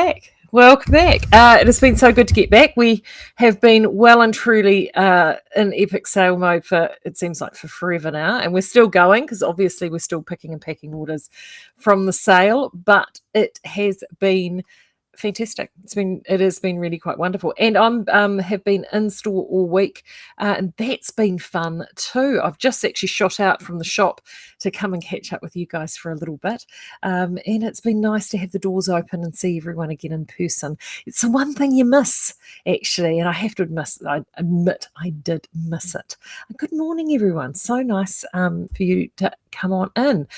back. Welcome back. It has been so good to get back. We have been well and truly in epic sale mode for, it seems like, for forever now. And we're still going because obviously we're still picking and packing orders from the sale. But it has been fantastic. It has been really quite wonderful, and I'm have been in store all week, and that's been fun too. I've just actually shot out from the shop to come and catch up with you guys for a little bit, and it's been nice to have the doors open and see everyone again in person. It's the one thing you miss, actually, and I have to admit I did miss it. Good morning, everyone. So nice for you to come on in.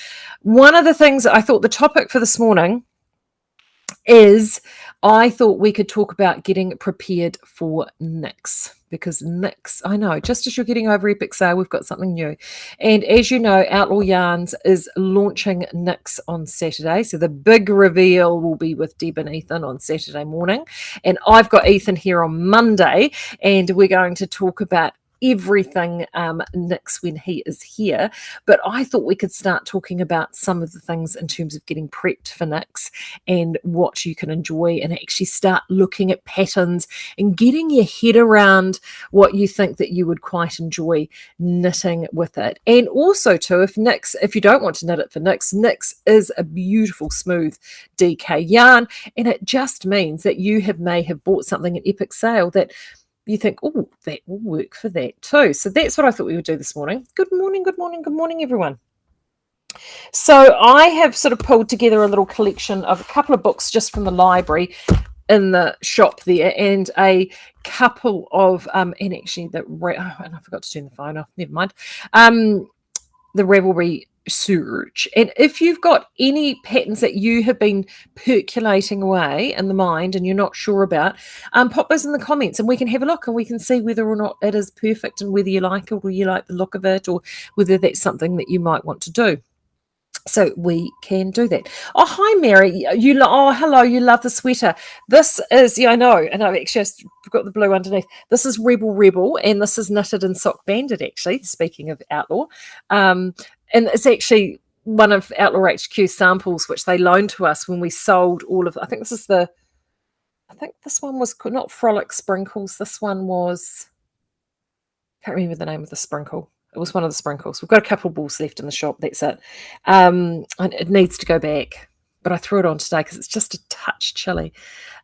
One of the things I thought the topic for this morning is I thought we could talk about getting prepared for Nix, because Nix, I know, just as you're getting over Epic Sale, we've got something new. And as you know, Outlaw Yarns is launching Nix on Saturday. So the big reveal will be with Deb and Ethan on Saturday morning. And I've got Ethan here on Monday, and we're going to talk about everything Nix when he is here. But I thought we could start talking about some of the things in terms of getting prepped for Nix and what you can enjoy, and actually start looking at patterns and getting your head around what you think that you would quite enjoy knitting with it. And also too, if you don't want to knit it for Nix is a beautiful smooth DK yarn, and it just means that you may have bought something at Epic Sale that you think, oh, that will work for that too. So that's what I thought we would do this morning. Good morning, everyone. So I have sort of pulled together a little collection of a couple of books just from the library in the shop there, and a couple of, and actually, and I forgot to turn the phone off, never mind, the Ravelry search. And if you've got any patterns that you have been percolating away in the mind and you're not sure about, pop those in the comments and we can have a look and we can see whether or not it is perfect and whether you like it or you like the look of it, or whether that's something that you might want to do. So we can do that. Oh, hi, Mary. Hello. You love the sweater. This is, I know, and I've actually just got the blue underneath. This is Rebel, and this is knitted in Sock Bandit, actually, speaking of Outlaw. And it's actually one of Outlaw HQ samples, which they loaned to us when we sold all of, I think this one was not Frolic Sprinkles. This one was, can't remember the name of the sprinkle. It was one of the sprinkles. We've got a couple of balls left in the shop. That's it. And it needs to go back. But I threw it on today because it's just a touch chilly.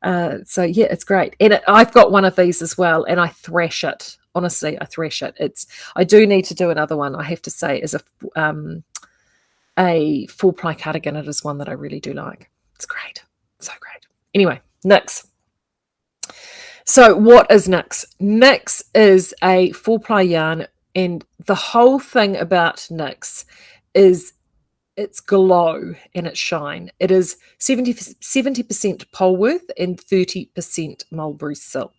So, yeah, it's great. And I've got one of these as well, and I thrash it. Honestly, I thrash it. I do need to do another one, I have to say, as a full-ply cardigan. It is one that I really do like. It's great. So great. Anyway, Nix. So what is Nix? Nix is a full-ply yarn, and the whole thing about Nix is its glow and its shine. It is 70% Polworth and 30% mulberry silk.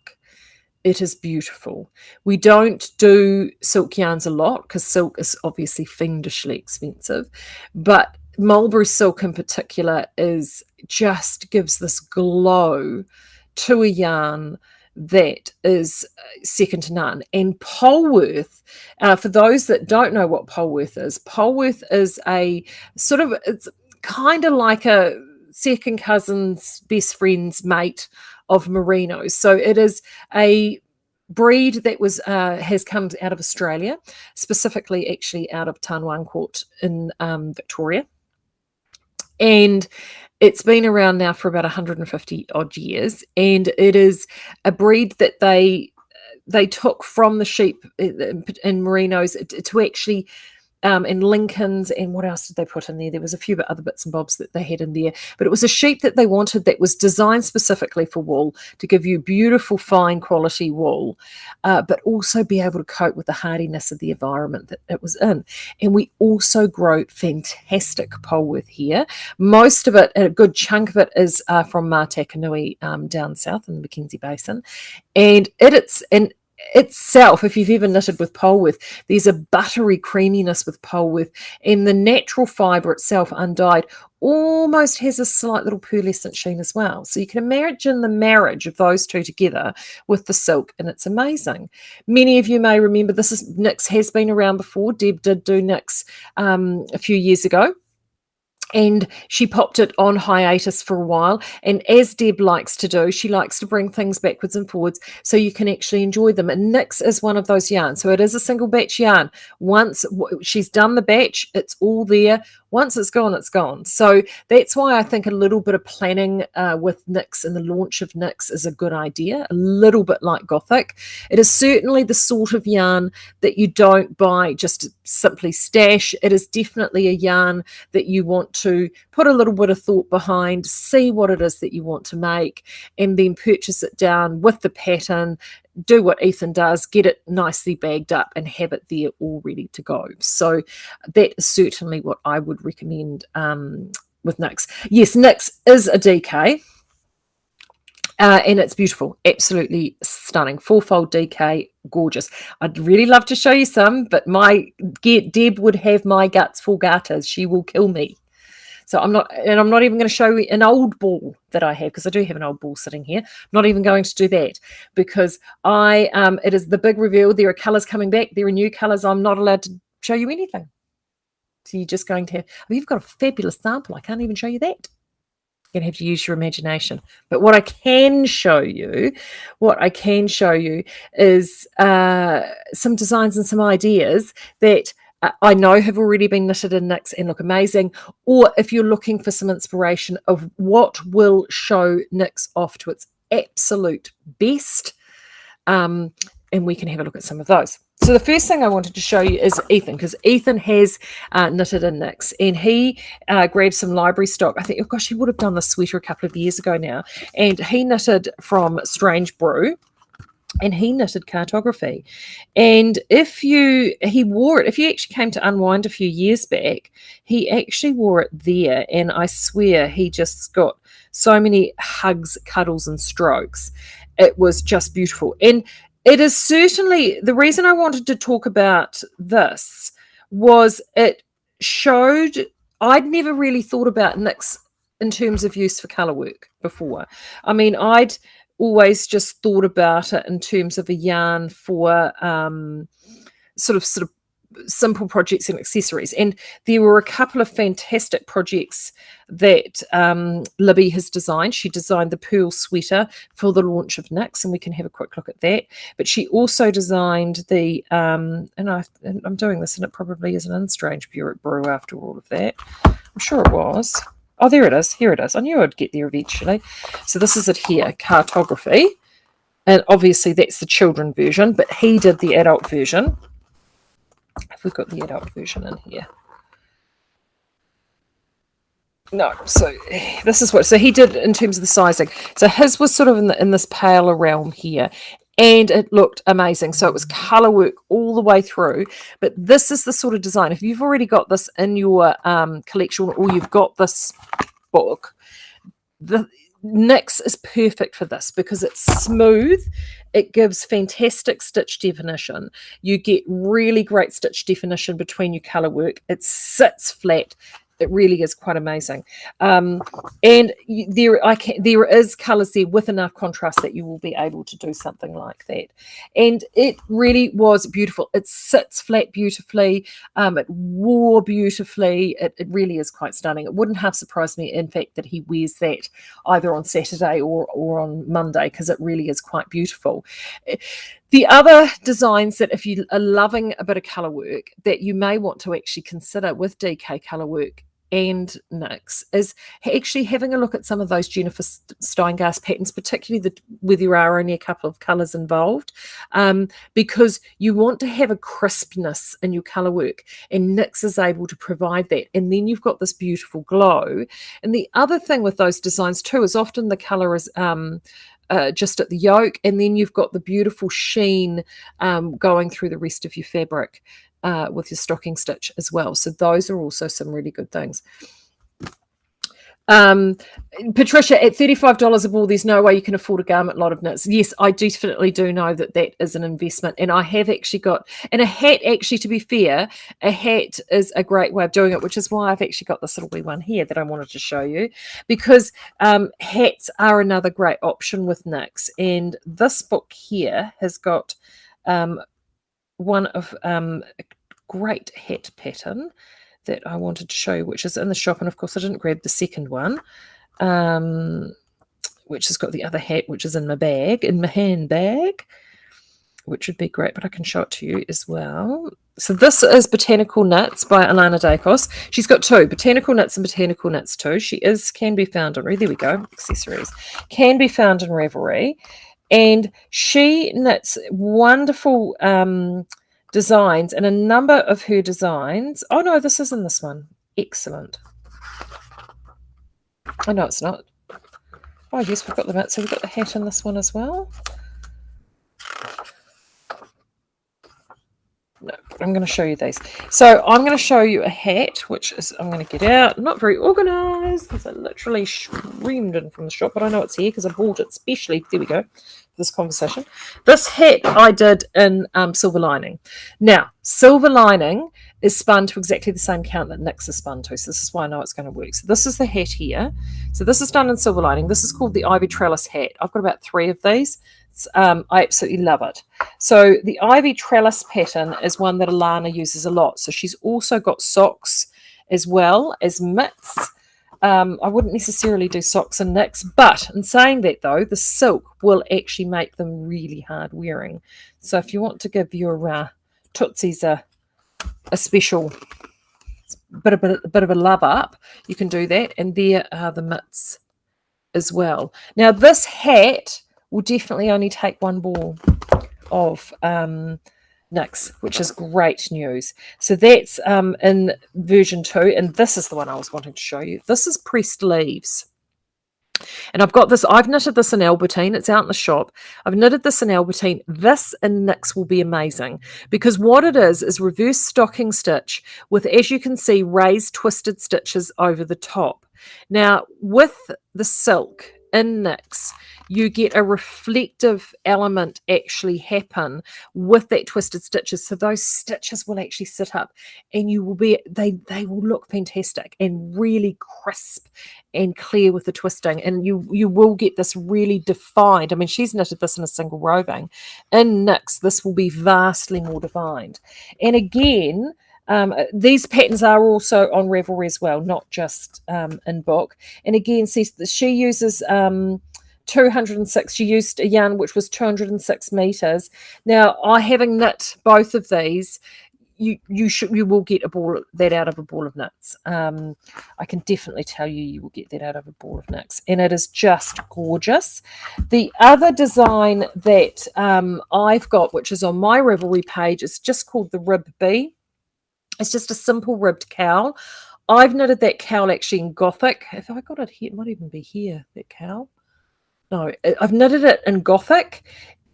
It is beautiful. We don't do silk yarns a lot because silk is obviously fiendishly expensive, but mulberry silk in particular just gives this glow to a yarn that is second to none. And Polworth, for those that don't know what Polworth is a sort of, it's kind of like a second cousin's best friend's mate of merinos. So it is a breed that has come out of Australia, specifically actually out of Tarnwan Court in Victoria. And it's been around now for about 150 odd years, and it is a breed that they took from the sheep in merinos to actually and Lincolns, and what else did they put in there? There was a few other bits and bobs that they had in there, but it was a sheep that they wanted that was designed specifically for wool, to give you beautiful, fine quality wool, but also be able to cope with the hardiness of the environment that it was in. And we also grow fantastic Polworth here. Most of it, a good chunk of it, is from Matakanui down south in the Mackenzie Basin, and it's itself, if you've ever knitted with Polworth, there's a buttery creaminess with Polworth, and the natural fibre itself, undyed, almost has a slight little pearlescent sheen as well. So you can imagine the marriage of those two together with the silk, and it's amazing. Many of you may remember Nix has been around before. Deb did do Nix a few years ago. and she popped it on hiatus for a while. And as Deb likes to do, she likes to bring things backwards and forwards so you can actually enjoy them. And Nyx is one of those yarns. So it is a single batch yarn. Once she's done the batch, it's all there. Once it's gone, it's gone. So that's why I think a little bit of planning with Nyx and the launch of Nyx is a good idea, a little bit like Gothic. It is certainly the sort of yarn that you don't buy just to simply stash. It is definitely a yarn that you want to put a little bit of thought behind, see what it is that you want to make, and then purchase it down with the pattern, do what Ethan does, get it nicely bagged up and have it there all ready to go. So that is certainly what I would recommend with Nyx. Yes, Nyx is a DK. And it's beautiful, absolutely stunning. Four-fold DK, gorgeous. I'd really love to show you some, but Deb would have my guts for garters. She will kill me. So I'm not even going to show you an old ball that I have, because I do have an old ball sitting here. I'm not even going to do that, because it is the big reveal. There are colours coming back. There are new colours. I'm not allowed to show you anything. So you're just going to have, you've got a fabulous sample. I can't even show you that. You're going to have to use your imagination. But what I can show you is some designs and some ideas that I know have already been knitted in Nyx and look amazing. Or if you're looking for some inspiration of what will show Nyx off to its absolute best, and we can have a look at some of those. So the first thing I wanted to show you is Ethan, because Ethan has knitted in Nyx, and he grabbed some library stock. I think, oh gosh, he would have done this sweater a couple of years ago now. And he knitted from Strange Brew, and he knitted cartography. And he wore it, if you actually came to Unwind a few years back, he actually wore it there. And I swear he just got so many hugs, cuddles, and strokes. It was just beautiful. And it is certainly, the reason I wanted to talk about this was it showed, I'd never really thought about Nyx in terms of use for colour work before. I mean, I'd always just thought about it in terms of a yarn for sort of simple projects and accessories. And there were a couple of fantastic projects that Libby has designed. She designed the pearl sweater for the launch of Nyx, and we can have a quick look at that. But she also designed the, and I'm doing this, and it probably is an Strange Brew after all of that. I'm sure it was. Oh, there it is. Here it is. I knew I'd get there eventually. So this is it here, cartography. And obviously that's the children version, but he did the adult version. Have we got the adult version in here? No. So this is what, so he did in terms of the sizing. So his was sort of in this paler realm here, and it looked amazing. So it was colour work all the way through. But this is the sort of design. If you've already got this in your collection, or you've got this book, the Nyx is perfect for this because it's smooth. It gives fantastic stitch definition. You get really great stitch definition between your colour work. It sits flat. It really is quite amazing. And there is colours there with enough contrast that you will be able to do something like that. And it really was beautiful. It sits flat beautifully. It wore beautifully. It really is quite stunning. It wouldn't have surprised me, in fact, that he wears that either on Saturday or on Monday, because it really is quite beautiful. The other designs that, if you are loving a bit of colour work, that you may want to actually consider with DK colour work and Nyx, is actually having a look at some of those Jennifer Steingast patterns, particularly where there are only a couple of colours involved, because you want to have a crispness in your colour work, and Nyx is able to provide that. And then you've got this beautiful glow. And the other thing with those designs too is often the colour is just at the yoke, and then you've got the beautiful sheen going through the rest of your fabric with your stocking stitch as well. So those are also some really good things. Patricia, at $35 a ball, there's no way you can afford a garment lot of knits. Yes, I definitely do know that that is an investment. And I have actually got, and a hat, actually, to be fair, a hat is a great way of doing it, which is why I've actually got this little wee one here that I wanted to show you, because hats are another great option with Nyx. And this book here has got one of a great hat pattern that I wanted to show you, which is in the shop. And of course, I didn't grab the second one, which has got the other hat, which is in my handbag, which would be great, but I can show it to you as well. So this is Botanical Nuts by Alana Dacos. She's got two, Botanical Nuts and Botanical Nuts 2. Can be found in, there we go, accessories. Can be found in Revelry. And she knits wonderful designs, and a number of her designs. Oh no, this is in this one. Excellent. Oh no, it's not. Oh yes, we've got the nuts. So we've got the hat in this one as well. No, I'm going to show you these. So I'm going to show you a hat, which is, I'm going to get out. Not very organised. It's literally streamed in from the shop, but I know it's here because I bought it specially. There we go. For this conversation. This hat I did in Silver Lining. Now, Silver Lining is spun to exactly the same count that Nyx is spun to. So this is why I know it's going to work. So this is the hat here. So this is done in Silver Lining. This is called the Ivy Trellis hat. I've got about 3 of these. I absolutely love it. So the Ivy Trellis pattern is one that Alana uses a lot. So she's also got socks as well as mitts. I wouldn't necessarily do socks and Nyx, but in saying that though, the silk will actually make them really hard wearing. So if you want to give your tootsies a special bit of a love up, you can do that. And there are the mitts as well. Now this hat will definitely only take 1 ball of Nyx, which is great news. So that's in version 2, and this is the one I was wanting to show you. This is pressed leaves. And I've got this, I've knitted this in Albertine. It's out in the shop. I've knitted this in Albertine. This in Nyx will be amazing because what it is reverse stocking stitch with, as you can see, raised twisted stitches over the top. Now, with the silk in Nyx, you get a reflective element actually happen with that twisted stitches. So those stitches will actually sit up and you will be, they will look fantastic and really crisp and clear with the twisting. And you will get this really defined. I mean, she's knitted this in a single roving. In Nyx, this will be vastly more defined. And again, these patterns are also on Ravelry as well, not just in book. And again, see, she uses 206. She used a yarn which was 206 meters. Now, I having knit both of these, you will get that out of a ball of knits. I can definitely tell you will get that out of a ball of knits, and it is just gorgeous. The other design that I've got, which is on my Ravelry page, is just called the Rib Bee. It's just a simple ribbed cowl. I've knitted that cowl actually in Gothic. If I got it here, it might even be here, that cowl. No, I've knitted it in Gothic,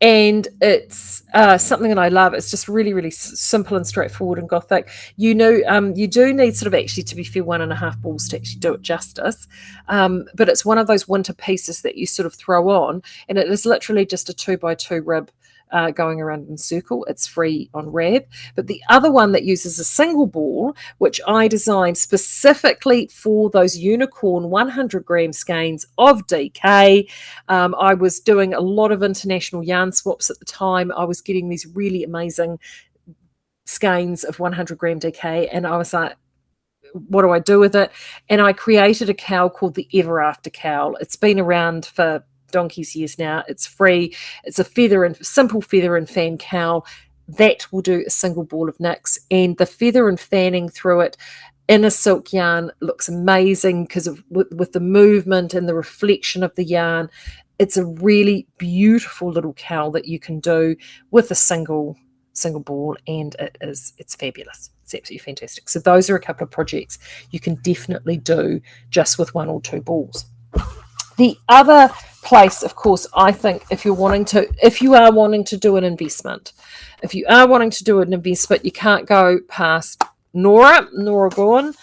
and it's something that I love. It's just really, really simple and straightforward in Gothic. You know, you do need sort of actually, to be fair, 1.5 balls to actually do it justice. But it's one of those winter pieces that you sort of throw on, and it is literally just a 2x2 rib going around in a circle. It's free on Rab. But the other one that uses a single ball, which I designed specifically for those unicorn 100 gram skeins of DK. I was doing a lot of international yarn swaps at the time. I was getting these really amazing skeins of 100 gram DK, and I was like, what do I do with it? And I created a cowl called the Ever After cowl. It's been around for donkey's years now. It's free. It's a simple feather and fan cowl that will do a single ball of Nyx, and the feather and fanning through it in a silk yarn looks amazing because of with the movement and the reflection of the yarn. It's a really beautiful little cowl that you can do with a single ball, and it's fabulous. It's absolutely fantastic. So those are a couple of projects you can definitely do just with 1 or 2 balls. The other place, of course, I think if you are wanting to do an investment, you can't go past Nora Gorn.